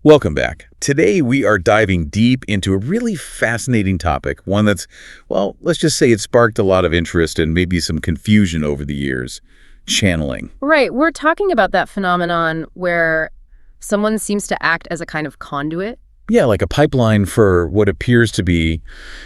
Welcome back. Today we are diving deep into a really fascinating topic, one that's, well, let's just say it sparked a lot of interest and maybe some confusion over the years. Channeling. Right. We're talking about that phenomenon where someone seems to act as a kind of conduit. Yeah, like a pipeline for what appears to be,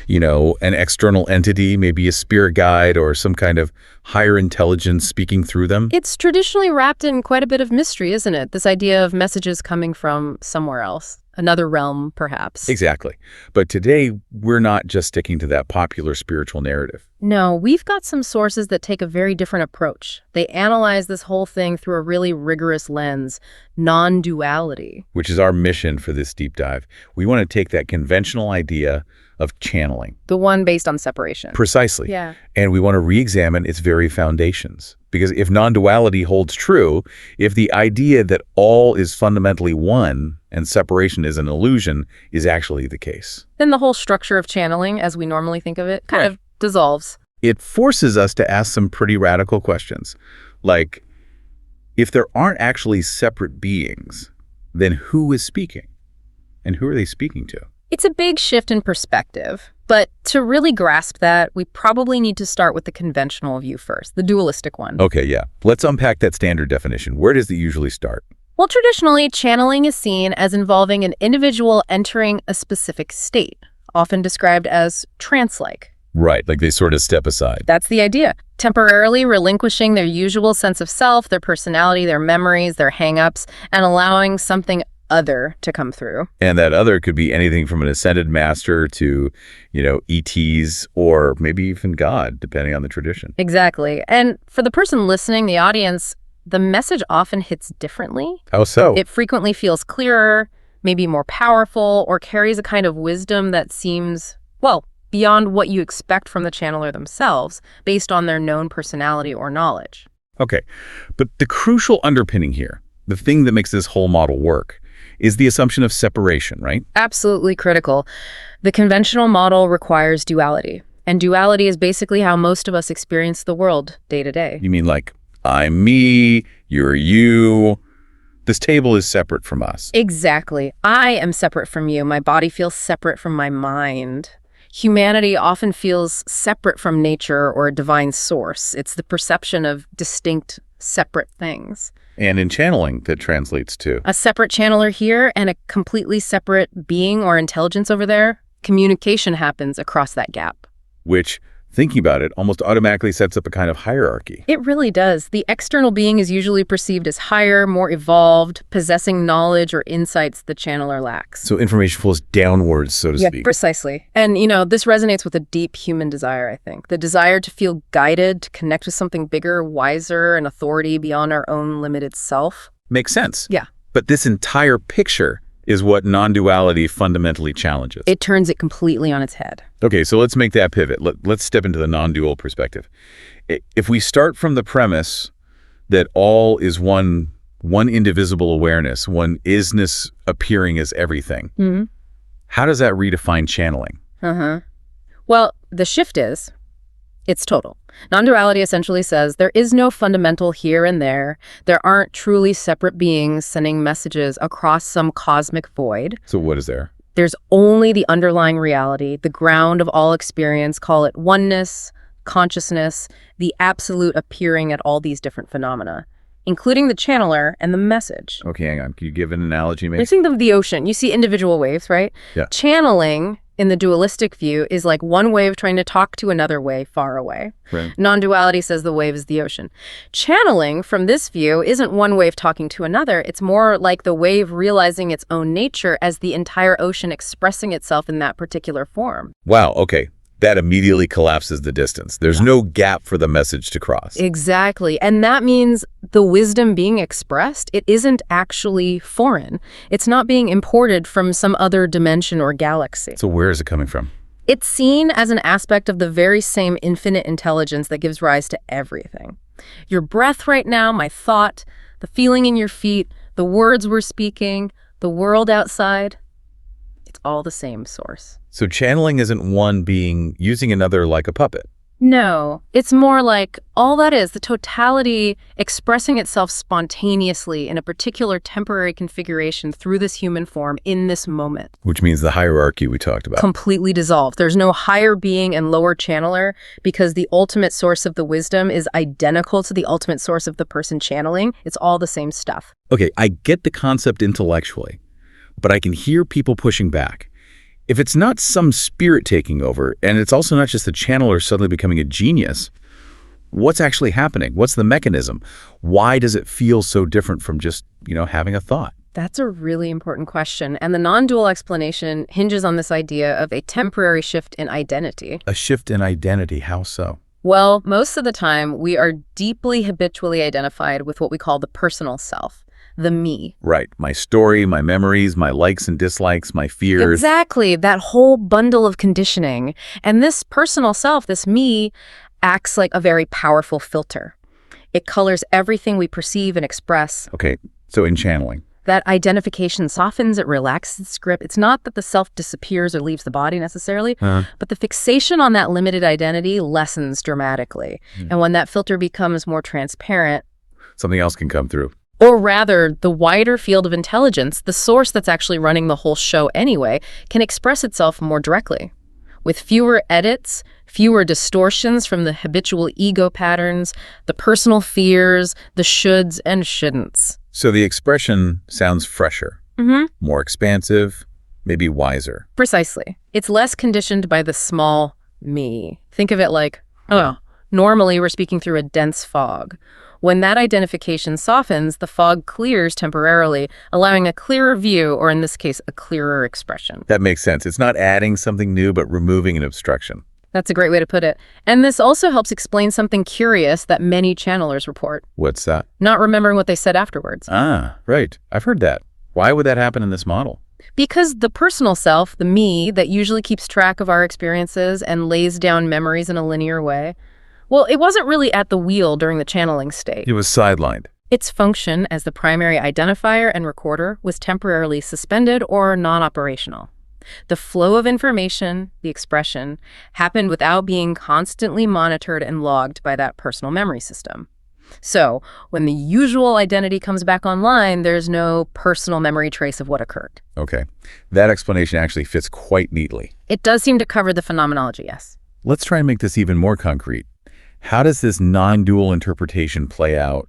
an external entity, maybe a spirit guide or some kind of higher intelligence speaking through them. It's traditionally wrapped in quite a bit of mystery, isn't it? This idea of messages coming from somewhere else, another realm, perhaps. Exactly. But today, we're not just sticking to that popular spiritual narrative. No, we've got some sources that take a very different approach. They analyze this whole thing through a really rigorous lens, non-duality. Which is our mission for this deep dive. We want to take that conventional idea of channeling. The one based on separation. Precisely. Yeah. And we want to re-examine its very foundations. Because if non-duality holds true, if the idea that all is fundamentally one and separation is an illusion is actually the case, then the whole structure of channeling, as we normally think of it, kind of dissolves. It forces us to ask some pretty radical questions. Like, if there aren't actually separate beings, then who is speaking? And who are they speaking to? It's a big shift in perspective. But to really grasp that, we probably need to start with the conventional view first, the dualistic one. Okay, yeah. Let's unpack that standard definition. Where does it usually start? Well, traditionally, channeling is seen as involving an individual entering a specific state, often described as trance-like. Right, like they sort of step aside. That's the idea. Temporarily relinquishing their usual sense of self, their personality, their memories, their hang-ups, and allowing something other to come through. And that other could be anything from an ascended master to, ETs, or maybe even God, depending on the tradition. Exactly. And for the person listening, the audience, the message often hits differently. How so? It frequently feels clearer, maybe more powerful, or carries a kind of wisdom that seems, well, beyond what you expect from the channeler themselves, based on their known personality or knowledge. Okay, but the crucial underpinning here, the thing that makes this whole model work, is the assumption of separation, right? Absolutely critical. The conventional model requires duality, and duality is basically how most of us experience the world day to day. You mean like, I'm me, you're you. This table is separate from us. Exactly. I am separate from you. My body feels separate from my mind. Humanity often feels separate from nature or a divine source. It's the perception of distinct, separate things. And in channeling, that translates to a separate channeler here and a completely separate being or intelligence over there. Communication happens across that gap. Which, thinking about it, almost automatically sets up a kind of hierarchy. It really does. The external being is usually perceived as higher, more evolved, possessing knowledge or insights the channeler lacks. So information flows downwards, so to speak. Yeah, precisely. And, this resonates with a deep human desire, I think. The desire to feel guided, to connect with something bigger, wiser, and authority beyond our own limited self. Makes sense. Yeah. But this entire picture is what non-duality fundamentally challenges. It turns it completely on its head. Okay, so let's make that pivot. Let's step into the non-dual perspective. If we start from the premise that all is one indivisible awareness, one isness appearing as everything, how does that redefine channeling? Well, the shift is, it's total. Non-duality essentially says there is no fundamental here and there. There aren't truly separate beings sending messages across some cosmic void. So what is there? There's only the underlying reality, the ground of all experience, call it oneness, consciousness, the absolute appearing at all these different phenomena, including the channeler and the message. Okay, hang on. Can you give an analogy, maybe? You think of the ocean. You see individual waves, right? Yeah. Channeling, in the dualistic view, is like one wave trying to talk to another wave far away. Right. Non-duality says the wave is the ocean. Channeling, from this view, isn't one wave talking to another. It's more like the wave realizing its own nature as the entire ocean expressing itself in that particular form. Wow, okay. That immediately collapses the distance. There's no gap for the message to cross. Exactly. And that means the wisdom being expressed, it isn't actually foreign. It's not being imported from some other dimension or galaxy. So where is it coming from? It's seen as an aspect of the very same infinite intelligence that gives rise to everything. Your breath right now, my thought, the feeling in your feet, the words we're speaking, the world outside, it's all the same source. So channeling isn't one being using another like a puppet. No, it's more like all that is the totality expressing itself spontaneously in a particular temporary configuration through this human form in this moment. Which means the hierarchy we talked about. Completely dissolved. There's no higher being and lower channeler because the ultimate source of the wisdom is identical to the ultimate source of the person channeling. It's all the same stuff. Okay, I get the concept intellectually, but I can hear people pushing back. If it's not some spirit taking over, and it's also not just the channeler suddenly becoming a genius, what's actually happening? What's the mechanism? Why does it feel so different from just, having a thought? That's a really important question, and the non-dual explanation hinges on this idea of a temporary shift in identity. A shift in identity, how so? Well, most of the time, we are deeply habitually identified with what we call the personal self. The me. Right. My story, my memories, my likes and dislikes, my fears. Exactly. That whole bundle of conditioning. And this personal self, this me, acts like a very powerful filter. It colors everything we perceive and express. Okay. So in channeling. That identification softens, it relaxes its grip. It's not that the self disappears or leaves the body necessarily, but the fixation on that limited identity lessens dramatically. And when that filter becomes more transparent, something else can come through. Or rather, the wider field of intelligence, the source that's actually running the whole show anyway, can express itself more directly. With fewer edits, fewer distortions from the habitual ego patterns, the personal fears, the shoulds and shouldn'ts. So the expression sounds fresher, more expansive, maybe wiser. Precisely. It's less conditioned by the small me. Think of it like, normally we're speaking through a dense fog. When that identification softens, the fog clears temporarily, allowing a clearer view, or in this case, a clearer expression. That makes sense. It's not adding something new, but removing an obstruction. That's a great way to put it. And this also helps explain something curious that many channelers report. What's that? Not remembering what they said afterwards. Ah, right. I've heard that. Why would that happen in this model? Because the personal self, the me, that usually keeps track of our experiences and lays down memories in a linear way, well, it wasn't really at the wheel during the channeling state. It was sidelined. Its function as the primary identifier and recorder was temporarily suspended or non-operational. The flow of information, the expression, happened without being constantly monitored and logged by that personal memory system. So, when the usual identity comes back online, there's no personal memory trace of what occurred. Okay. That explanation actually fits quite neatly. It does seem to cover the phenomenology, yes. Let's try and make this even more concrete. How does this non-dual interpretation play out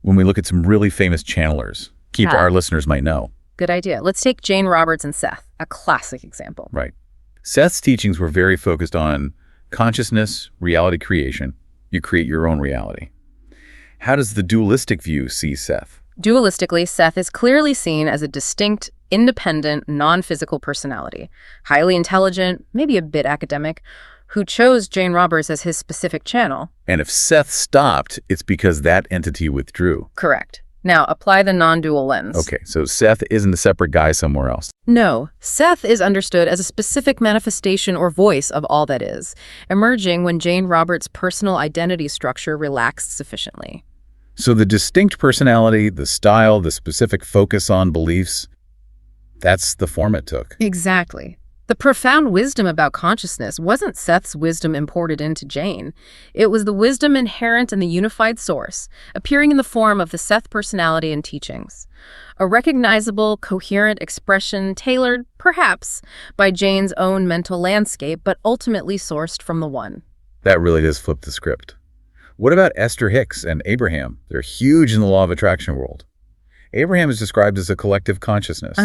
when we look at some really famous channelers? Our listeners might know. Good idea. Let's take Jane Roberts and Seth, a classic example. Right. Seth's teachings were very focused on consciousness, reality creation. You create your own reality. How does the dualistic view see Seth? Dualistically, Seth is clearly seen as a distinct, independent, non-physical personality, highly intelligent, maybe a bit academic, who chose Jane Roberts as his specific channel. And if Seth stopped, it's because that entity withdrew. Correct. Now, apply the non-dual lens. Okay, so Seth isn't a separate guy somewhere else. No, Seth is understood as a specific manifestation or voice of all that is, emerging when Jane Roberts' personal identity structure relaxed sufficiently. So the distinct personality, the style, the specific focus on beliefs, that's the form it took. Exactly. The profound wisdom about consciousness wasn't Seth's wisdom imported into Jane. It was the wisdom inherent in the unified source, appearing in the form of the Seth personality and teachings. A recognizable, coherent expression tailored, perhaps, by Jane's own mental landscape, but ultimately sourced from the One. That really does flip the script. What about Esther Hicks and Abraham? They're huge in the law of attraction world. Abraham is described as a collective consciousness.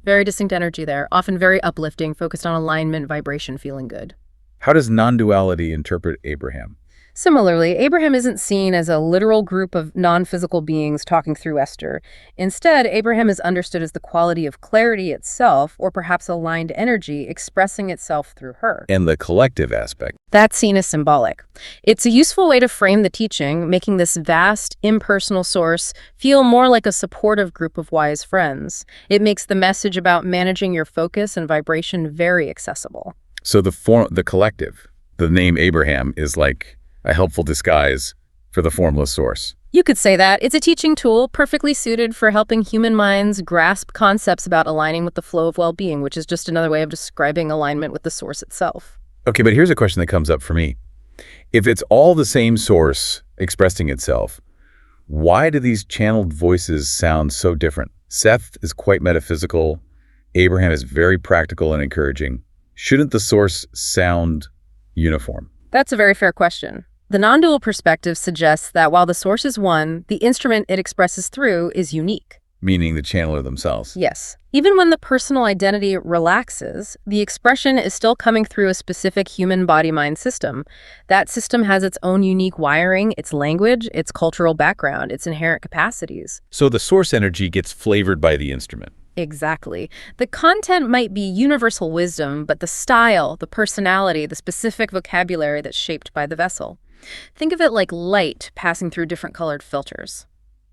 Very distinct energy there, often very uplifting, focused on alignment, vibration, feeling good. How does non-duality interpret Abraham? Similarly, Abraham isn't seen as a literal group of non-physical beings talking through Esther. Instead, Abraham is understood as the quality of clarity itself, or perhaps aligned energy expressing itself through her. And the collective aspect. That's seen as symbolic. It's a useful way to frame the teaching, making this vast, impersonal source feel more like a supportive group of wise friends. It makes the message about managing your focus and vibration very accessible. So the collective, the name Abraham, is like a helpful disguise for the formless source. You could say that. It's a teaching tool perfectly suited for helping human minds grasp concepts about aligning with the flow of well-being, which is just another way of describing alignment with the source itself. Okay, but here's a question that comes up for me. If it's all the same source expressing itself, why do these channeled voices sound so different? Seth is quite metaphysical. Abraham is very practical and encouraging. Shouldn't the source sound uniform? That's a very fair question. The non-dual perspective suggests that while the source is one, the instrument it expresses through is unique. Meaning the channeler themselves. Yes. Even when the personal identity relaxes, the expression is still coming through a specific human body-mind system. That system has its own unique wiring, its language, its cultural background, its inherent capacities. So the source energy gets flavored by the instrument. Exactly. The content might be universal wisdom, but the style, the personality, the specific vocabulary that's shaped by the vessel. Think of it like light passing through different colored filters.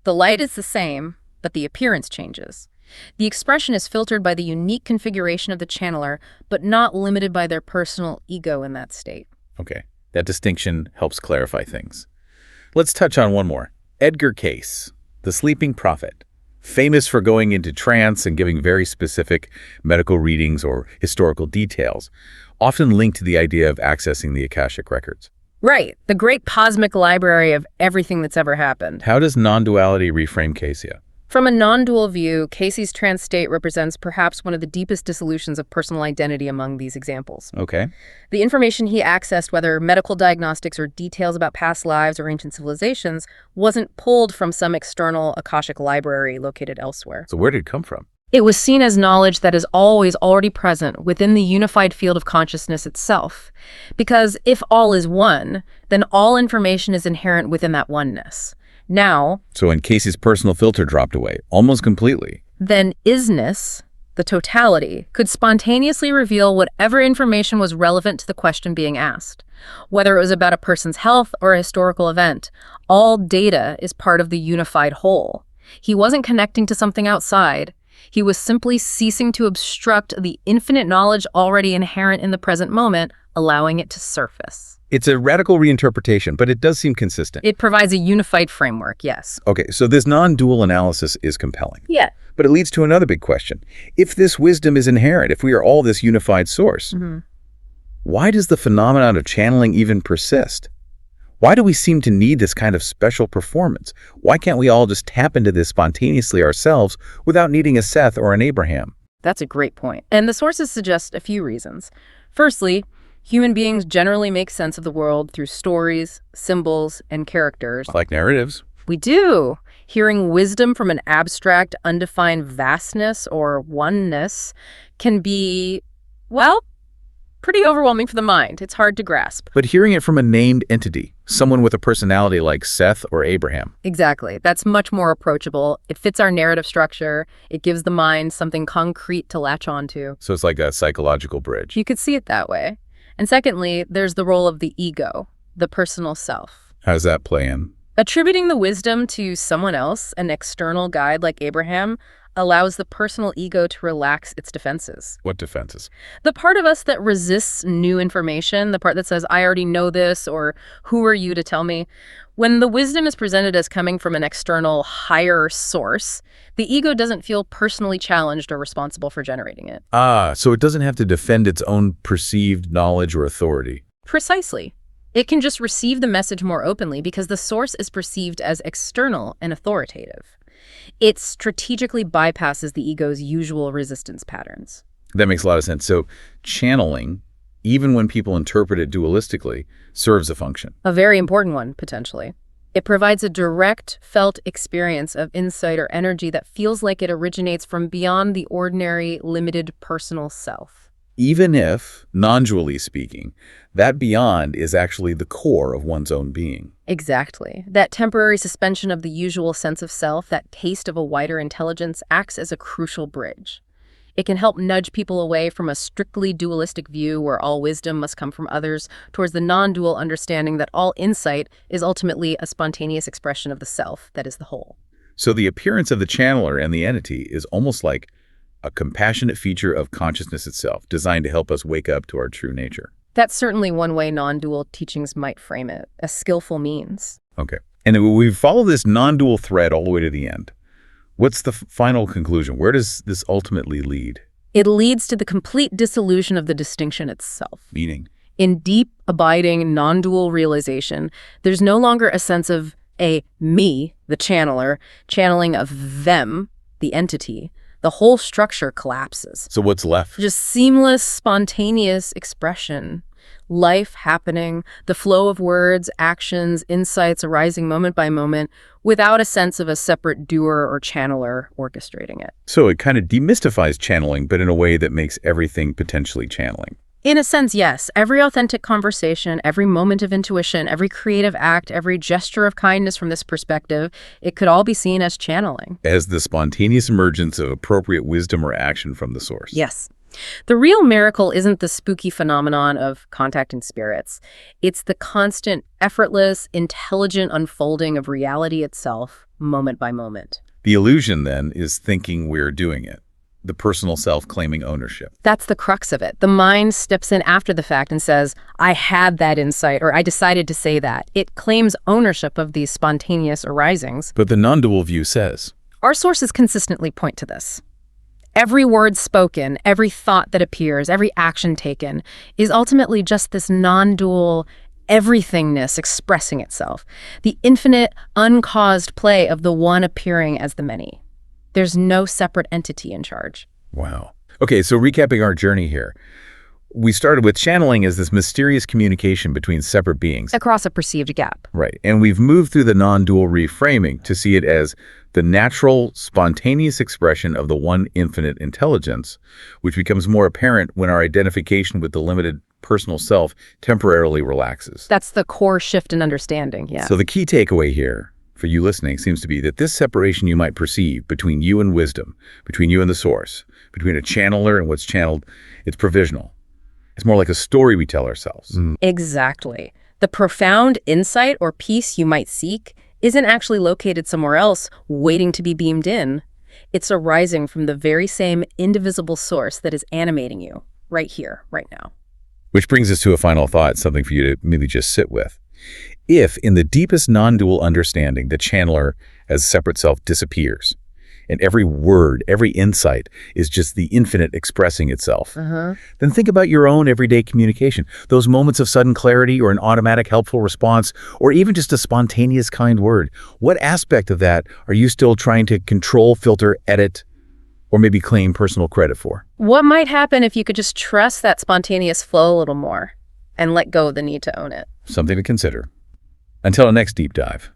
The light is the same, but the appearance changes. The expression is filtered by the unique configuration of the channeler, but not limited by their personal ego in that state. Okay, that distinction helps clarify things. Let's touch on one more. Edgar Cayce, the sleeping prophet, famous for going into trance and giving very specific medical readings or historical details, often linked to the idea of accessing the Akashic records. Right, the great cosmic library of everything that's ever happened. How does non-duality reframe Cayce? From a non-dual view, Cayce's trance state represents perhaps one of the deepest dissolutions of personal identity among these examples. Okay. The information he accessed, whether medical diagnostics or details about past lives or ancient civilizations, wasn't pulled from some external Akashic library located elsewhere. So where did it come from? It was seen as knowledge that is always already present within the unified field of consciousness itself. Because if all is one, then all information is inherent within that oneness. Now, So when Cayce's personal filter dropped away, almost completely, then isness, the totality, could spontaneously reveal whatever information was relevant to the question being asked. Whether it was about a person's health or a historical event, all data is part of the unified whole. He wasn't connecting to something outside. He was simply ceasing to obstruct the infinite knowledge already inherent in the present moment, allowing it to surface. it's a radical reinterpretation, but it does seem consistent. It provides a unified framework, yes. Okay, so this non-dual analysis is compelling. Yeah. But it leads to another big question. If this wisdom is inherent, if we are all this unified source, why does the phenomenon of channeling even persist? Why do we seem to need this kind of special performance? Why can't we all just tap into this spontaneously ourselves without needing a Seth or an Abraham? That's a great point. And the sources suggest a few reasons. Firstly, human beings generally make sense of the world through stories, symbols, and characters. Like narratives. We do. Hearing wisdom from an abstract, undefined vastness or oneness can be, well, pretty overwhelming for the mind. It's hard to grasp. But hearing it from a named entity, someone with a personality like Seth or Abraham. Exactly. That's much more approachable. It fits our narrative structure. It gives the mind something concrete to latch onto. So it's like a psychological bridge. You could see it that way. And secondly, there's the role of the ego, the personal self. How does that play in? Attributing the wisdom to someone else, an external guide like Abraham, allows the personal ego to relax its defenses. What defenses? The part of us that resists new information, the part that says, I already know this, or who are you to tell me? When the wisdom is presented as coming from an external, higher source, the ego doesn't feel personally challenged or responsible for generating it. Ah, so it doesn't have to defend its own perceived knowledge or authority. Precisely. It can just receive the message more openly because the source is perceived as external and authoritative. It strategically bypasses the ego's usual resistance patterns. That makes a lot of sense. So channeling, even when people interpret it dualistically, serves a function. A very important one, potentially. It provides a direct, felt experience of insight or energy that feels like it originates from beyond the ordinary, limited personal self. Even if, non-dually speaking, that beyond is actually the core of one's own being. Exactly. That temporary suspension of the usual sense of self, that taste of a wider intelligence, acts as a crucial bridge. It can help nudge people away from a strictly dualistic view where all wisdom must come from others towards the non-dual understanding that all insight is ultimately a spontaneous expression of the self that is the whole. So the appearance of the channeler and the entity is almost like a compassionate feature of consciousness itself, designed to help us wake up to our true nature. That's certainly one way non-dual teachings might frame it, a skillful means. Okay. And we follow this non-dual thread all the way to the end. What's the final conclusion? Where does this ultimately lead? It leads to the complete dissolution of the distinction itself. Meaning? In deep, abiding, non-dual realization, there's no longer a sense of a me, the channeler, channeling of them, the entity. The whole structure collapses. So what's left? Just seamless, spontaneous expression. Life happening, the flow of words, actions, insights arising moment by moment without a sense of a separate doer or channeler orchestrating it. So it kind of demystifies channeling, but in a way that makes everything potentially channeling. In a sense, yes. Every authentic conversation, every moment of intuition, every creative act, every gesture of kindness from this perspective, it could all be seen as channeling. As the spontaneous emergence of appropriate wisdom or action from the source. Yes. The real miracle isn't the spooky phenomenon of contacting spirits. It's the constant, effortless, intelligent unfolding of reality itself, moment by moment. The illusion, then, is thinking we're doing it. The personal self claiming ownership. That's the crux of it. The mind steps in after the fact and says, I had that insight, or I decided to say that. It claims ownership of these spontaneous arisings. But the non-dual view says, our sources consistently point to this. Every word spoken, every thought that appears, every action taken is ultimately just this non-dual everythingness expressing itself. The infinite, uncaused play of the one appearing as the many. There's no separate entity in charge. Wow. Okay, so recapping our journey here. We started with channeling as this mysterious communication between separate beings. Across a perceived gap. Right. And we've moved through the non-dual reframing to see it as the natural, spontaneous expression of the one infinite intelligence, which becomes more apparent when our identification with the limited personal self temporarily relaxes. That's the core shift in understanding, yeah. So the key takeaway here for you listening seems to be that this separation you might perceive between you and wisdom, between you and the source, between a channeler and what's channeled, it's provisional. It's more like a story we tell ourselves. Exactly. The profound insight or peace you might seek isn't actually located somewhere else waiting to be beamed in. It's arising from the very same indivisible source that is animating you right here, right now. Which brings us to a final thought, something for you to maybe just sit with. If, in the deepest non-dual understanding, the channeler as separate self disappears, and every word, every insight is just the infinite expressing itself, then think about your own everyday communication. Those moments of sudden clarity or an automatic helpful response, or even just a spontaneous kind word. What aspect of that are you still trying to control, filter, edit, or maybe claim personal credit for? What might happen if you could just trust that spontaneous flow a little more and let go of the need to own it? Something to consider. Until our next deep dive.